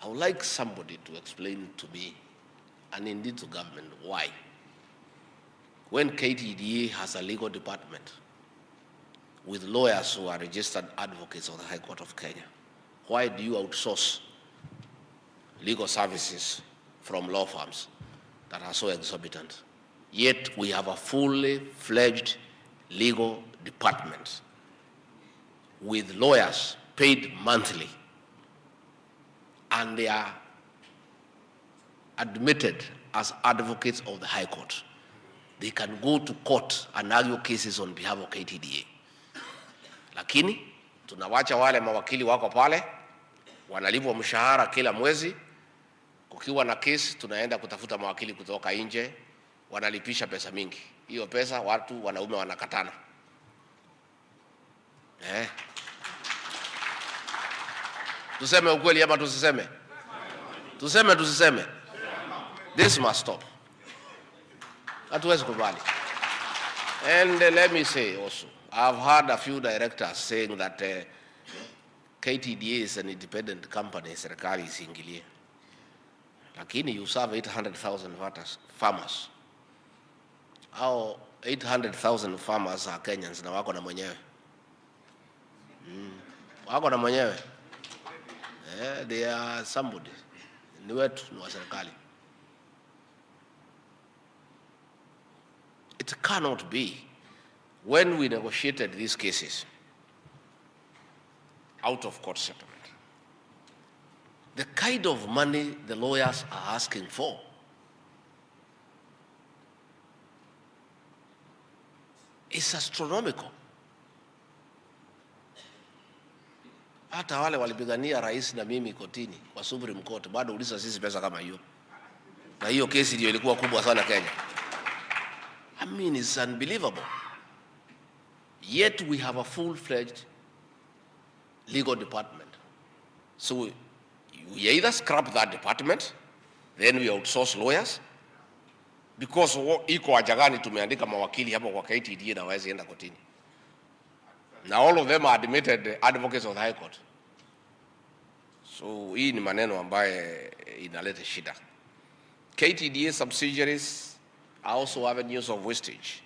I would like somebody to explain to me, and indeed to government, why, when KTDA has a legal department with lawyers who are registered advocates of the High Court of Kenya, why do you outsource legal services from law firms that are so exorbitant? Yet we have a fully fledged legal department with lawyers paid monthly, and they are admitted as advocates of the High Court. They can go to court and argue cases on behalf of KTDA. Lakini tunawacha wale mawakili wako pale, wanalipwa mshahara kila mwezi. Kukiwa na kesi, tunaenda kutafuta mawakili kutoka nje, wanalipisha pesa mingi. Hiyo pesa watu wanaume wanakatana. Tuseme ukweli ama tusiseme? Tuseme tusiseme? This must stop. Hatuwezi kubali. And let me say also, I've heard a few directors saying that KTDA is an independent company, serikali isiingilie. Lakini you serve 800,000 farmers. How 800,000 farmers are Kenyans na wako na mwenyewe. Wako na mwenyewe. They are somebody. Ni wetu, ni wa serikali. It cannot be. When we negotiated these cases out of court settlement, the kind of money the lawyers are asking for is astronomical. Hata wale walipigania rais na mimi kotini kwa Supreme Court bado ulisa sisi pesa kama hiyo. Na hiyo kesi ndio ilikuwa kubwa sana Kenya. I mean, it's unbelievable. Yet we have a full-fledged legal department. So we either scrap that department, then we outsource lawyers, because iko haja gani tumeandika mawakili hapo kwa KTDA na hawezi enda kotini. Now all of them are admitted advocates of the High Court. So hii ni maneno ambaye inaleta shida. KTDA subsidiaries are also avenues of wastage.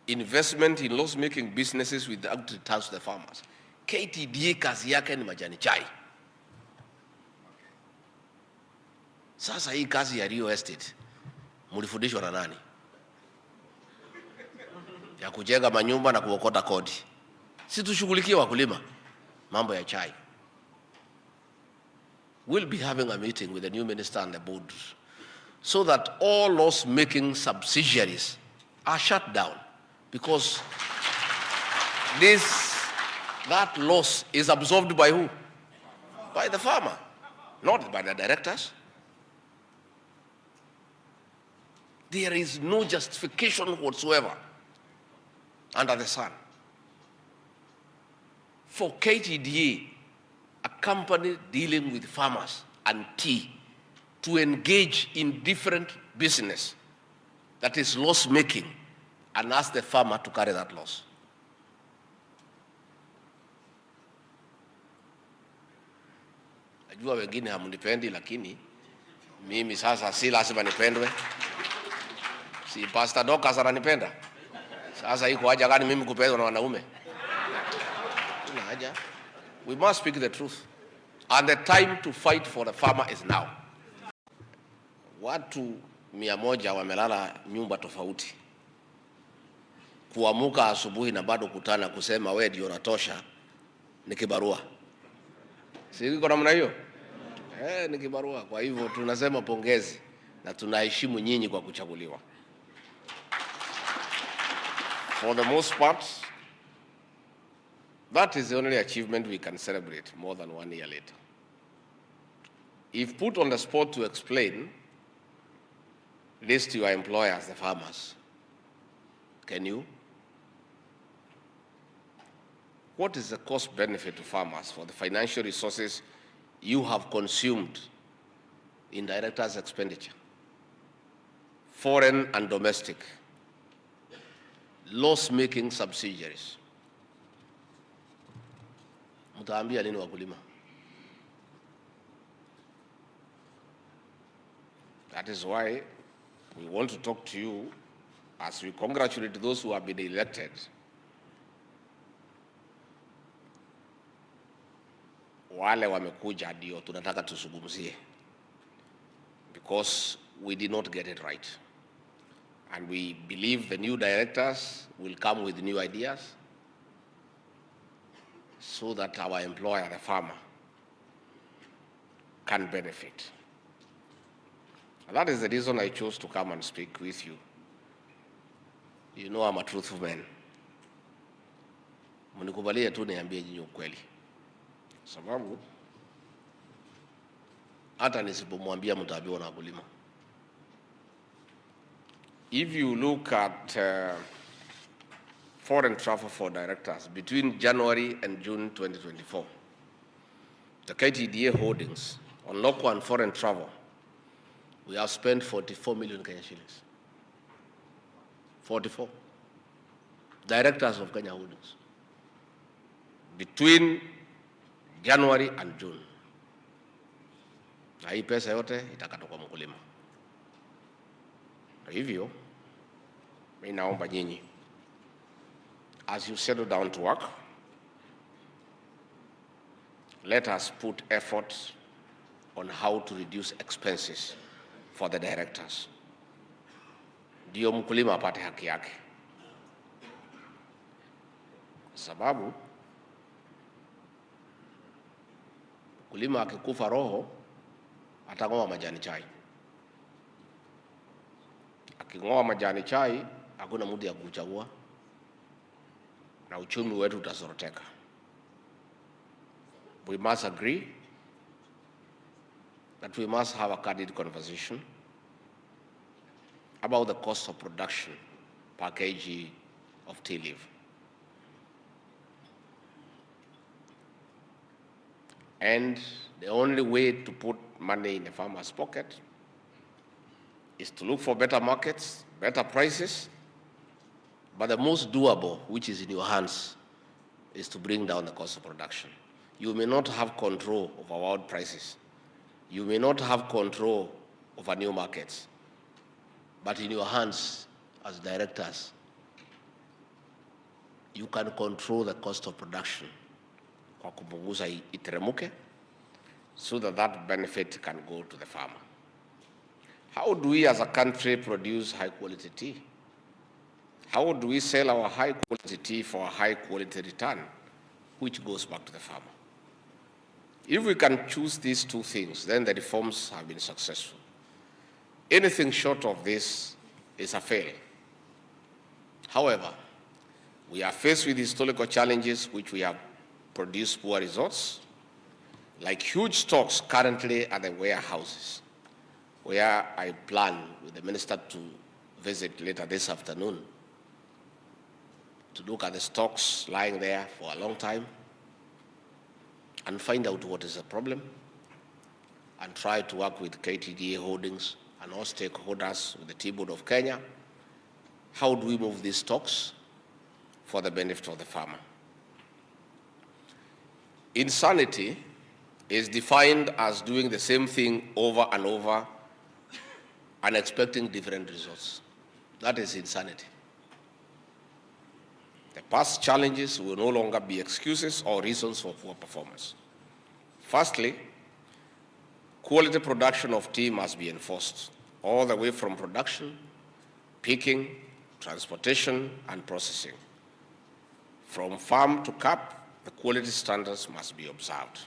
Investment in loss-making businesses without returns to the farmers. KTDA kazi yake ni majani chai. Sasa hii kazi ya real estate, mulifundishwa na nani? Ya kujenga manyumba na kuokota kodi. Si tushughulikie wakulima, mambo ya chai. We'll be having a meeting with the new minister and the board so that all loss-making subsidiaries are shut down, because that loss is absorbed by who? By the farmer, not by the directors. There is no justification whatsoever under the sun for KTDA, a company dealing with farmers and tea, to engage in different business that is loss-making and ask the farmer to carry that loss. Najua wengine hamunipendi, lakini mimi sasa si lazima nipendwe. Si Pastor Dorcas ananipenda. Sasa iko haja gani mimi kupendwa na wanaume? Kuna haja. We must speak the truth. And the time to fight for the farmer is now. Watu 100 wamelala nyumba tofauti. Kuamuka asubuhi na bado kutana kusema wewe ndio unatosha ni kibarua. Si iko namna hiyo? Ni kibarua. Kwa hivyo tunasema pongezi na tunaheshimu nyinyi kwa kuchaguliwa. For the most part, that is the only achievement we can celebrate more than 1 year later. If put on the spot to explain this to your employers, the farmers, can you? What is the cost benefit to farmers for the financial resources you have consumed in directors' expenditure, foreign and domestic, loss-making subsidiaries? Mtaambia nini wakulima? That is why we want to talk to you as we congratulate those who have been elected. Wale wamekuja ndio tunataka tusugumzie, because we did not get it right. And we believe the new directors will come with new ideas so that our employer, the farmer, can benefit. And that is the reason I chose to come and speak with you. You know I'm a truthful man. Mnikubalie tu niambie nyinyi ukweli. Sababu hata nisipomwambia mtaambiwa na wakulima. If you look at foreign travel for directors between January and June 2024, the KTDA holdings on local and foreign travel, we have spent 44 million Kenya shillings. 44 directors of Kenya holdings between January and June. Na hii pesa yote itakatwa kwa mkulima. Hivyo mimi naomba nyinyi, as you settle down to work, let us put effort on how to reduce expenses for the directors. Ndio mkulima apate haki yake. Sababu mkulima akikufa roho atang'oa majani chai. Aking'oa majani chai hakuna mtu ya kuchagua na uchumi wetu utazoroteka. We must agree that we must have a candid conversation about the cost of production per kg of tea leaf. And the only way to put money in the farmer's pocket is to look for better markets, better prices, but the most doable, which is in your hands, is to bring down the cost of production. You may not have control of our world prices. You may not have control over new markets, but in your hands as directors, you can control the cost of production kwa kupunguza iteremuke, so that that benefit can go to the farmer. How do we as a country produce high quality tea? How do we sell our high quality tea for a high quality return, which goes back to the farmer? If we can choose these two things, then the reforms have been successful. Anything short of this is a fail. However, we are faced with historical challenges which we have produced poor results, like huge stocks currently at the warehouses, where I plan with the minister to visit later this afternoon to look at the stocks lying there for a long time and find out what is the problem and try to work with KTDA holdings and all stakeholders with the Tea Board of Kenya. How do we move these stocks for the benefit of the farmer? Insanity is defined as doing the same thing over and over and expecting different results. That is insanity. The past challenges will no longer be excuses or reasons for poor performance. Firstly, quality production of tea must be enforced all the way from production, picking, transportation, and processing. From farm to cup, the quality standards must be observed.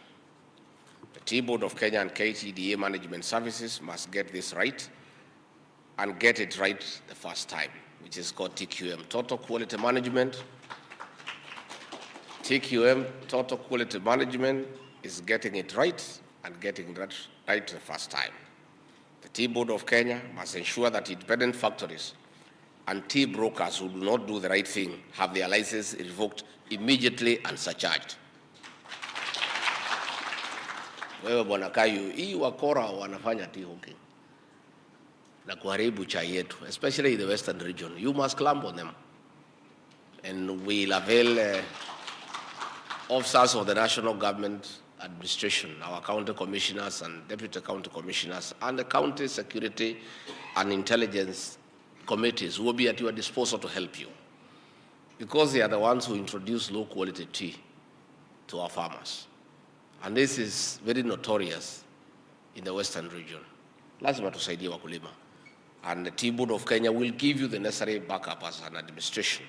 The Tea Board of Kenya and KTDA management services must get this right and get it right the first time, which is called TQM, Total Quality Management. TQM, Total Quality Management, is getting it right and getting that right the first time. The Tea Board of Kenya must ensure that independent factories and tea brokers who do not do the right thing have their license revoked immediately and surcharged. Wewe bwana Kayu, hii wakora wanafanya tea hooking na kuharibu chai yetu, especially in the western region. You must clamp on them. And we'll avail officers of the national government administration, our county commissioners and deputy county commissioners, and the county security and intelligence committees will be at your disposal to help you, because they are the ones who introduce low quality tea to our farmers. And this is very notorious in the Western region. Lazima tusaidie wakulima. And the Tea Board of Kenya will give you the necessary backup as an administration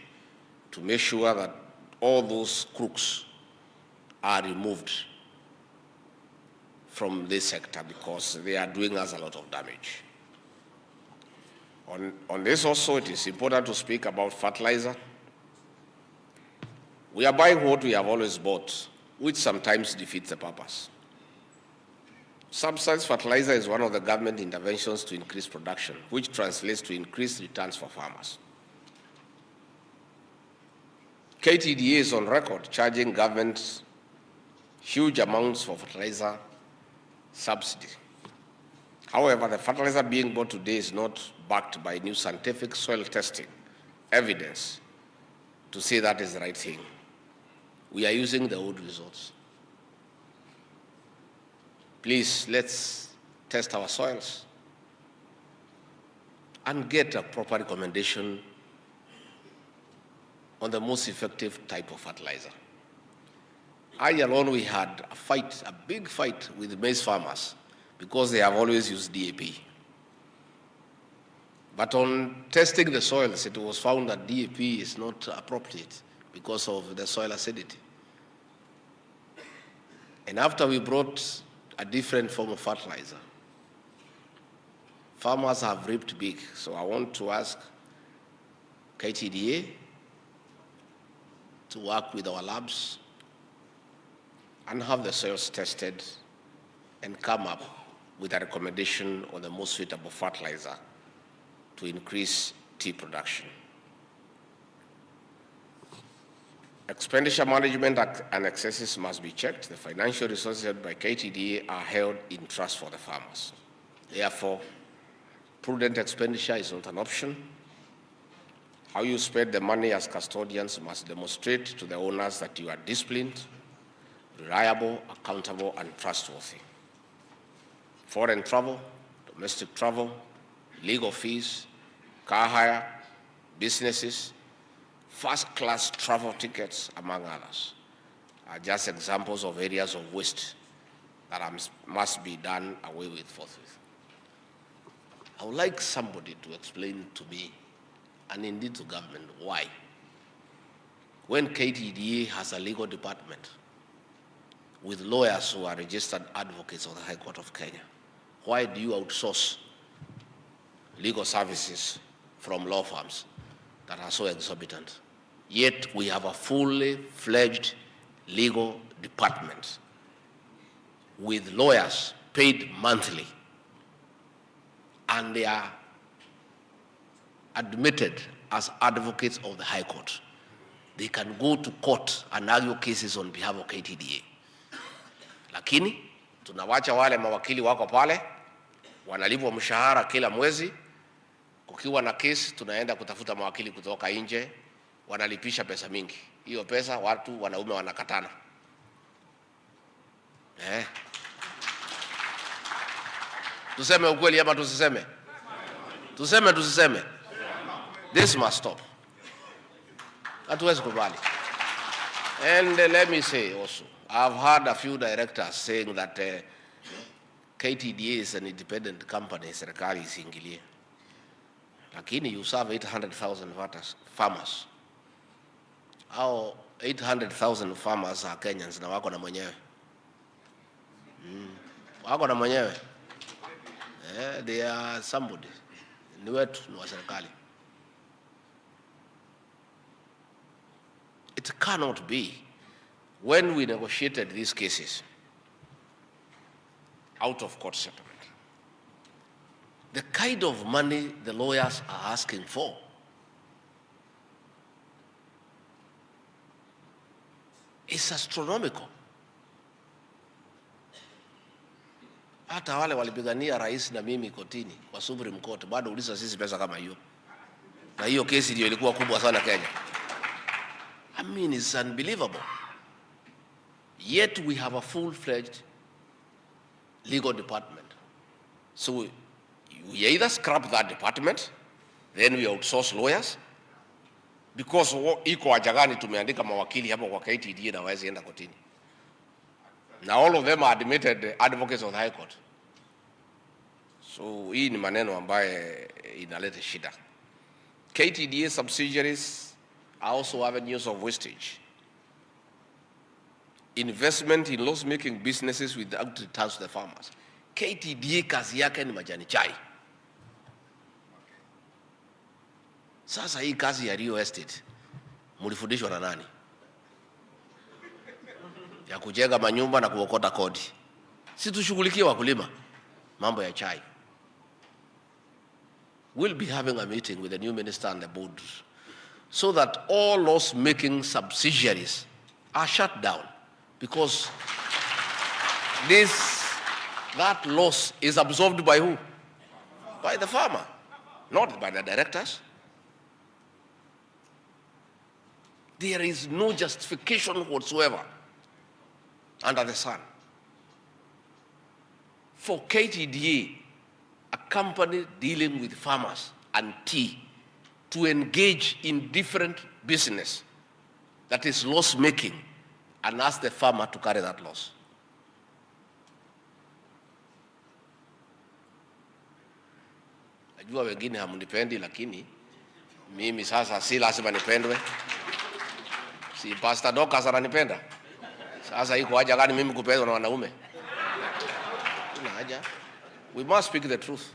to make sure that all those crooks are removed from this sector, because they are doing us a lot of damage. On this also, it is important to speak about fertilizer. We are buying what we have always bought, which sometimes defeats the purpose. Subsidized fertilizer is one of the government interventions to increase production, which translates to increased returns for farmers. KTDA is on record charging governments huge amounts for fertilizer subsidy. However, the fertilizer being bought today is not backed by new scientific soil testing evidence to say that is the right thing. We are using the old results. Please, let's test our soils and get a proper recommendation on the most effective type of fertilizer. I alone, we had a fight, a big fight with maize farmers because they have always used DAP. But on testing the soils, it was found that DAP is not appropriate because of the soil acidity. And after we brought a different form of fertilizer, farmers have reaped big. So I want to ask KTDA to work with our labs and have the soils tested and come up with a recommendation on the most suitable fertilizer to increase tea production. Expenditure management and excesses must be checked. The financial resources held by KTDA are held in trust for the farmers. Therefore, prudent expenditure is not an option. How you spend the money as custodians must demonstrate to the owners that you are disciplined, reliable, accountable, and trustworthy. Foreign travel, domestic travel, legal fees, car hire, businesses, first-class travel tickets, among others, are just examples of areas of waste that must be done away with forthwith. I would like somebody to explain to me, and indeed to government, why, when KTDA has a legal department with lawyers who are registered advocates of the High Court of Kenya, why do you outsource legal services from law firms that are so exorbitant? Yet we have a fully fledged legal department with lawyers paid monthly, and they are admitted as advocates of the High Court. They can go to court and argue cases on behalf of KTDA. Lakini tunawacha wale mawakili wako pale, wanalipwa mshahara kila mwezi. Kukiwa na kesi, tunaenda kutafuta mawakili kutoka nje, wanalipisha pesa mingi. Hiyo pesa watu wanaume wanakatana. Tuseme ukweli ama tusiseme? Tuseme tusiseme? This must stop. Hatuwezi kubali. And let me say also, I've heard a few directors saying that KTDA is an independent company, serikali isiingilie. Lakini you serve 800,000 farmers. How 800,000 farmers are Kenyans na wako na mwenyewe. Wako na mwenyewe. They are somebody. Ni wetu, ni wa serikali. It cannot be. When we negotiated these cases, out of court settlement, the kind of money the lawyers are asking for is astronomical. Hata wale walipigania rais na mimi kotini kwa Supreme Court bado uliza sisi pesa kama hiyo. Na hiyo kesi ndio ilikuwa kubwa sana Kenya. I mean, it's unbelievable. Yet we have a full-fledged legal department. So we either scrap that department, then we outsource lawyers, because iko haja gani tumeandika mawakili hapo kwa KTDA na hawezi enda kotini. Now all of them are admitted advocates of the High Court. So hii ni maneno ambaye inaleta shida. KTDA subsidiaries are also avenues of wastage. Investment in loss-making businesses without returns to the farmers. KTDA kazi yake ni majani chai. Sasa hii kazi ya real estate mulifundishwa na nani? Ya kujenga manyumba na kuokota kodi. Si tushughulikie wakulima mambo ya chai. We'll be having a meeting with the new minister and the board so that all loss-making subsidiaries are shut down, because that loss is absorbed by who? By the farmer, not by the directors. There is no justification whatsoever under the sun for KTDA, a company dealing with farmers and tea, to engage in different business that is loss-making and ask the farmer to carry that loss. Najua wengine hamunipendi, lakini mimi sasa si lazima nipendwe. Si Pastor Dorcas ananipenda. Sasa iko haja gani mimi kupendwa na wanaume? Kuna haja. We must speak the truth.